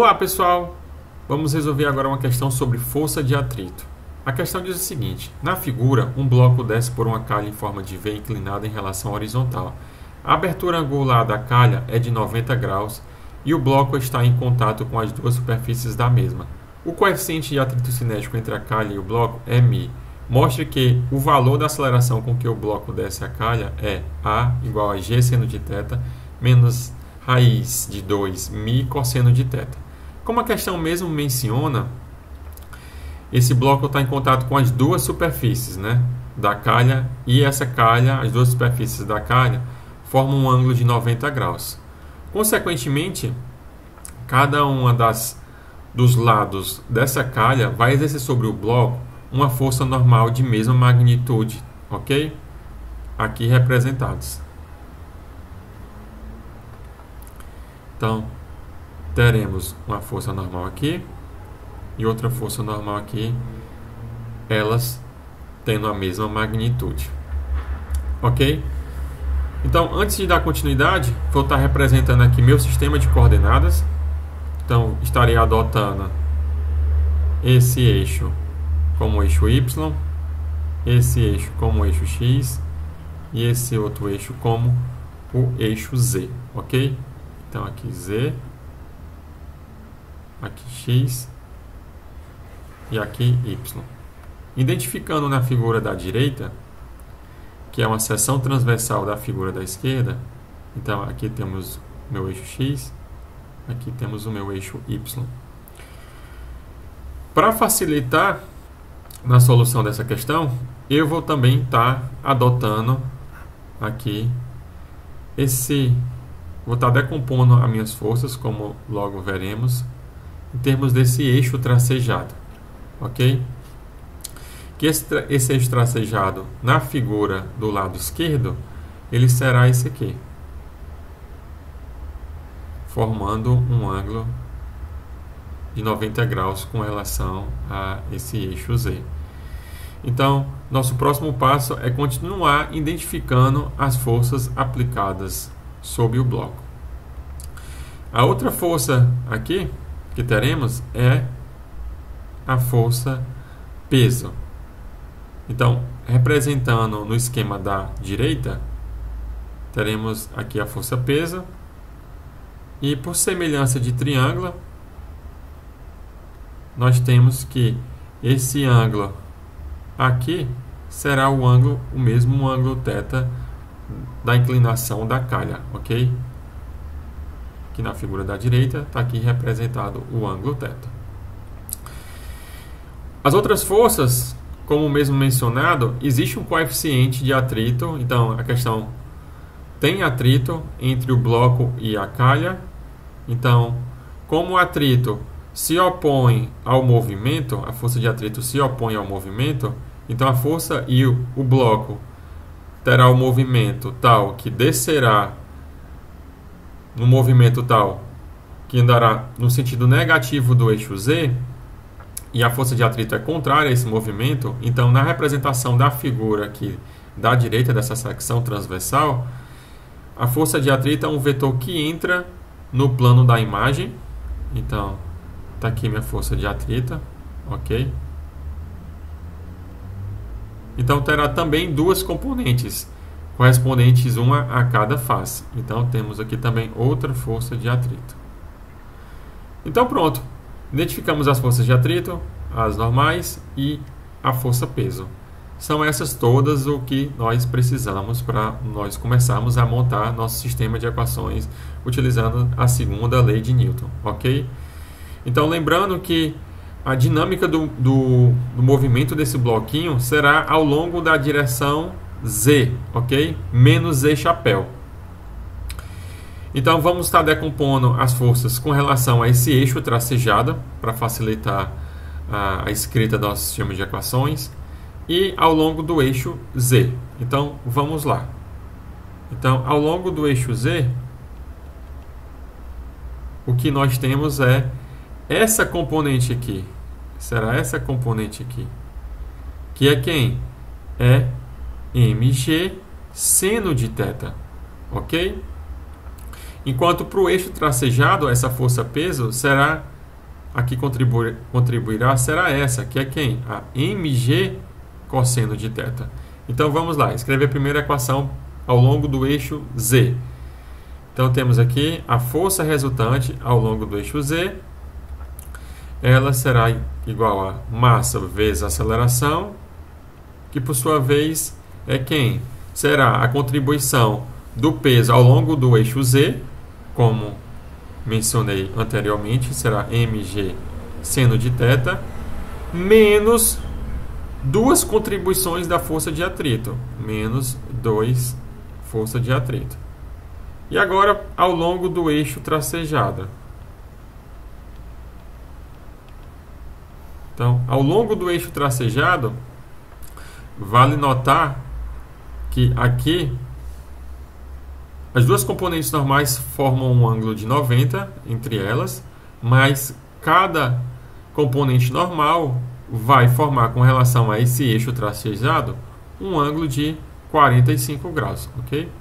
Olá pessoal, vamos resolver agora uma questão sobre força de atrito. A questão diz o seguinte: na figura, um bloco desce por uma calha em forma de V inclinada em relação à horizontal. A abertura angular da calha é de 90 graus e o bloco está em contato com as duas superfícies da mesma. O coeficiente de atrito cinético entre a calha e o bloco é μ. Mostre que o valor da aceleração com que o bloco desce a calha é A igual a G seno de θ menos raiz de 2 μ cosseno de θ. Como a questão mesmo menciona, esse bloco está em contato com as duas superfícies, né, da calha, e essa calha, as duas superfícies da calha, formam um ângulo de 90 graus. Consequentemente, cada uma dos lados dessa calha vai exercer sobre o bloco uma força normal de mesma magnitude, ok? Aqui representados. Então, teremos uma força normal aqui e outra força normal aqui, elas tendo a mesma magnitude, ok? Então, antes de dar continuidade, vou estar representando aqui meu sistema de coordenadas. Então, estarei adotando esse eixo como eixo Y, esse eixo como eixo X e esse outro eixo como o eixo Z, ok? Então, aqui Z, aqui X e aqui Y. Identificando na figura da direita, que é uma seção transversal da figura da esquerda, então aqui temos o meu eixo X, aqui temos o meu eixo Y. Para facilitar na solução dessa questão, eu vou também estar adotando aqui vou estar decompondo as minhas forças, como logo veremos, em termos desse eixo tracejado, ok? Que esse eixo tracejado na figura do lado esquerdo, ele será esse aqui, formando um ângulo de 90 graus com relação a esse eixo Z. Então, nosso próximo passo é continuar identificando as forças aplicadas sobre o bloco. A outra força aqui que teremos é a força peso. Então, representando no esquema da direita, teremos aqui a força peso, e por semelhança de triângulo, nós temos que esse ângulo aqui será o mesmo ângulo θ da inclinação da calha, ok? Aqui na figura da direita está aqui representado o ângulo θ. As outras forças, como mesmo mencionado, existe um coeficiente de atrito. Então, a questão tem atrito entre o bloco e a calha. Então, como o atrito se opõe ao movimento, a força de atrito se opõe ao movimento, então a força e o bloco terá o movimento tal que descerá no movimento tal que andará no sentido negativo do eixo Z, e a força de atrito é contrária a esse movimento. Então, na representação da figura aqui da direita dessa secção transversal, a força de atrito é um vetor que entra no plano da imagem. Então, está aqui minha força de atrito, ok? Então, terá também duas componentes, correspondentes uma a cada face. Então, temos aqui também outra força de atrito. Então, pronto. Identificamos as forças de atrito, as normais e a força peso. São essas todas o que nós precisamos para nós começarmos a montar nosso sistema de equações utilizando a segunda lei de Newton, ok? Então, lembrando que a dinâmica do movimento desse bloquinho será ao longo da direção Z, ok? Menos Z chapéu. Então, vamos estar decompondo as forças com relação a esse eixo tracejado, para facilitar a escrita do nosso sistema de equações, e ao longo do eixo Z. Então, vamos lá. Então, ao longo do eixo Z, o que nós temos é essa componente aqui. Será essa componente aqui. Que é quem? É mg seno de θ. Ok? Enquanto para o eixo tracejado, essa força peso será a que contribuirá será essa, que é quem? A mg cosseno de θ. Então vamos lá, escrever a primeira equação ao longo do eixo z. Então temos aqui a força resultante ao longo do eixo z. Ela será igual a massa vezes aceleração, que por sua vez é quem? Será a contribuição do peso ao longo do eixo z, como mencionei anteriormente, será mg seno de θ, menos duas contribuições da força de atrito, menos 2 força de atrito. E agora, ao longo do eixo tracejado. Então, ao longo do eixo tracejado, vale notar que aqui as duas componentes normais formam um ângulo de 90 entre elas, mas cada componente normal vai formar, com relação a esse eixo tracejado, um ângulo de 45 graus, ok?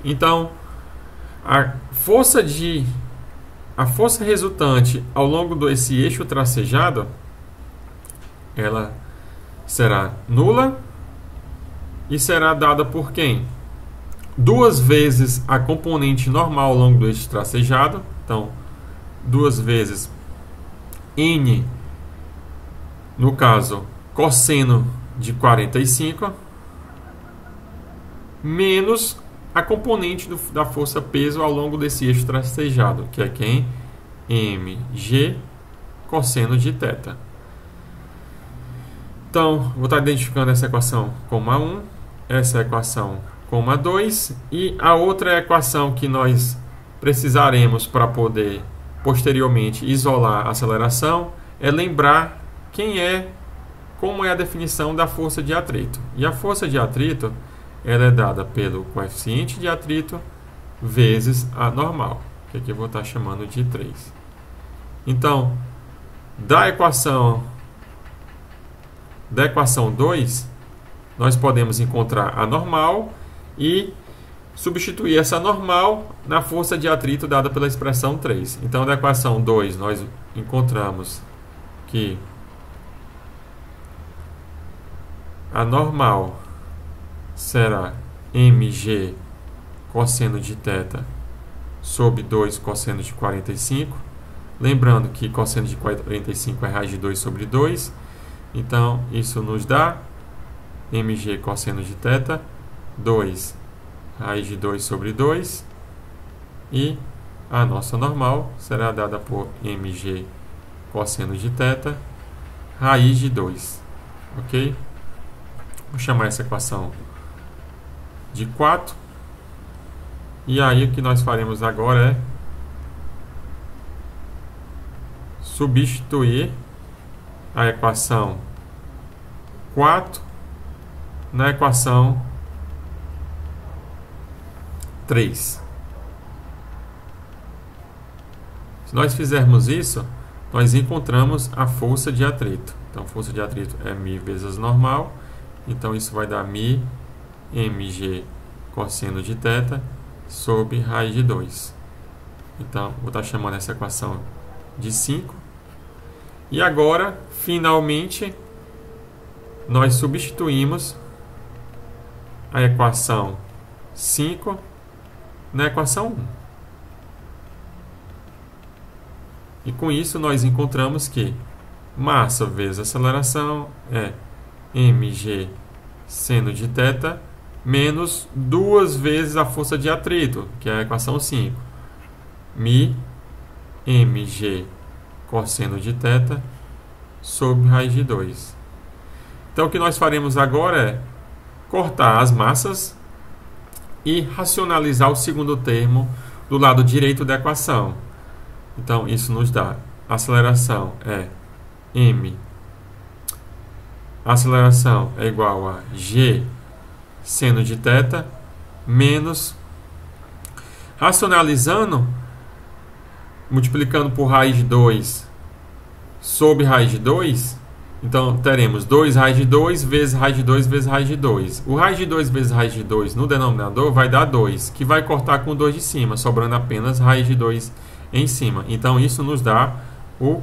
Então, a força resultante ao longo desse eixo tracejado, ela será nula e será dada por quem? Duas vezes a componente normal ao longo do eixo tracejado, então, duas vezes n, no caso, cosseno de 45, menos a componente da força peso ao longo desse eixo tracejado, que é quem? mg cosseno de θ. Então, vou estar identificando essa equação como a 1, essa equação como a 2, e a outra equação que nós precisaremos para poder posteriormente isolar a aceleração é lembrar como é a definição da força de atrito. E a força de atrito ela é dada pelo coeficiente de atrito vezes a normal, que aqui eu vou estar chamando de 3. Então, da equação 2, nós podemos encontrar a normal e substituir essa normal na força de atrito dada pela expressão 3. Então, da equação 2, nós encontramos que a normal será mg cosseno de θ sobre 2 cosseno de 45. Lembrando que cosseno de 45 é raiz de 2 sobre 2. Então, isso nos dá mg cosseno de θ, 2 raiz de 2 sobre 2. E a nossa normal será dada por mg cosseno de θ, raiz de 2. Ok? Vou chamar essa equação de 4. E aí o que nós faremos agora é substituir a equação 4 na equação 3. Se nós fizermos isso, nós encontramos a força de atrito. Então, a força de atrito é μ vezes normal. Então, isso vai dar μ mg cosseno de θ sobre raiz de 2. Então, vou estar chamando essa equação de 5. E agora, finalmente, nós substituímos a equação 5 na equação 1. E com isso, nós encontramos que massa vezes aceleração é mg seno de θ menos duas vezes a força de atrito, que é a equação 5. μ mg cosseno de θ sobre raiz de 2. Então, o que nós faremos agora é cortar as massas e racionalizar o segundo termo do lado direito da equação. Então, isso nos dá a aceleração é m. A aceleração é igual a g seno de θ menos, racionalizando, multiplicando por raiz de 2 sobre raiz de 2, então teremos 2 raiz de 2 vezes raiz de 2 vezes raiz de 2. O raiz de 2 vezes raiz de 2 no denominador vai dar 2, que vai cortar com 2 de cima, sobrando apenas raiz de 2 em cima. Então, isso nos dá o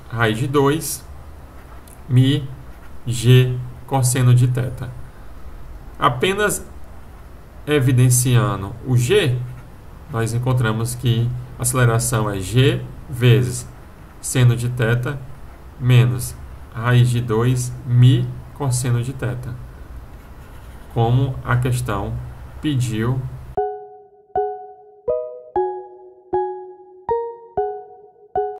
raiz de 2 mi g cosseno de θ. Apenas evidenciando o g, nós encontramos que a aceleração é g vezes seno de θ menos raiz de 2 mi cosseno de θ, como a questão pediu